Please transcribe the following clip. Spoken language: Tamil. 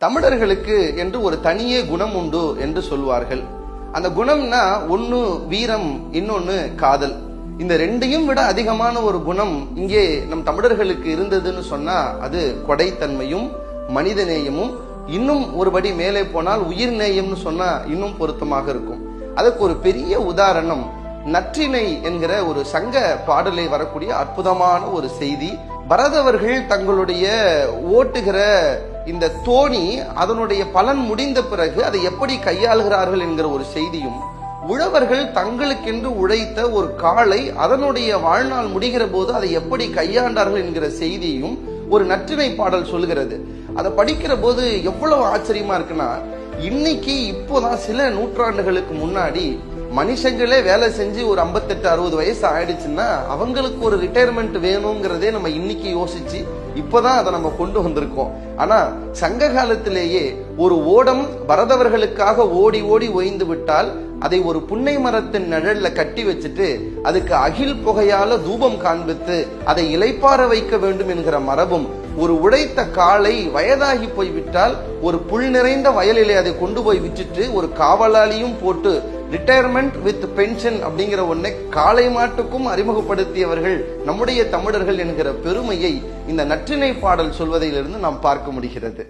தமிழர்களுக்கு என்று ஒரு தனியே குணம் உண்டு என்று சொல்வார்கள். அந்த குணம்னா ஒன்னு வீரம், இன்னொன்னு காதல். இந்த ரெண்டையும் விட அதிகமான ஒரு குணம் இங்கே நம் தமிழர்களுக்கு இருந்ததுன்னு சொன்னா அது கொடைத்தன்மையும் மனிதநேயமும், இன்னும் ஒருபடி மேலே போனால் உயிர் நேயம்னு சொன்னா இன்னும் பொருத்தமாக இருக்கும். அதுக்கு ஒரு பெரிய உதாரணம் நற்றிணை என்கிற ஒரு சங்க பாடலை வரக்கூடிய அற்புதமான ஒரு செய்தி. பரதவர்கள் தங்களுடைய ஓட்டுகிற இந்த தோணி அதனுடைய பலன் முடிந்த பிறகு அதை எப்படி கையாளுகிறார்கள் என்கிற ஒரு செய்தியும், உழவர்கள் தங்களுக்கென்று உழைத்த ஒரு காளை அதனுடைய வாழ்நாள் முடிகிற போது அதை எப்படி கையாண்டார்கள் என்கிற செய்தியும் ஒரு நற்றிணை பாடல் சொல்லுகிறது. அதை படிக்கிற போது எவ்வளவு ஆச்சரியமா இருக்குன்னா, இன்னைக்கு இப்போதான் சில நூற்றாண்டுகளுக்கு முன்னாடி மனுஷங்களே வேலை செஞ்சு ஒரு 58-60 வயசு ஆயிடுச்சுன்னா அவங்களுக்கு ஒரு ரிட்டையர்மெண்ட் வேணுங்கிறதே நம்ம இன்னைக்கு யோசிச்சு இப்பதான் அதை நம்ம கொண்டு வந்திருக்கோம். ஆனா சங்க காலத்திலேயே ஒரு ஓடம் பரதவர்களுக்காக ஓடி ஓடி ஓய்ந்து விட்டால் அதை ஒரு புன்னை மரத்தின் நிழல்ல கட்டி வச்சுட்டு அதுக்கு அகில் புகையால தூபம் காண்பித்து அதை இளைப்பாற வைக்க வேண்டும் என்கிற மரபும், ஒரு உழைத்த காளை வயதாகி போய்விட்டால் ஒரு புல் நிறைந்த வயலிலே அதை கொண்டு போய் விட்டுட்டு ஒரு காவலாளியும் போட்டு ரிட்டையர்மெண்ட் வித் பென்ஷன் அப்படிங்கிற ஒன்றை காளை மாட்டுக்கும் அறிமுகப்படுத்தியவர்கள் நம்முடைய தமிழர்கள் என்கிற பெருமையை இந்த நற்றிணை பாடல் சொல்வதிலிருந்து நாம் பார்க்க முடிகிறது.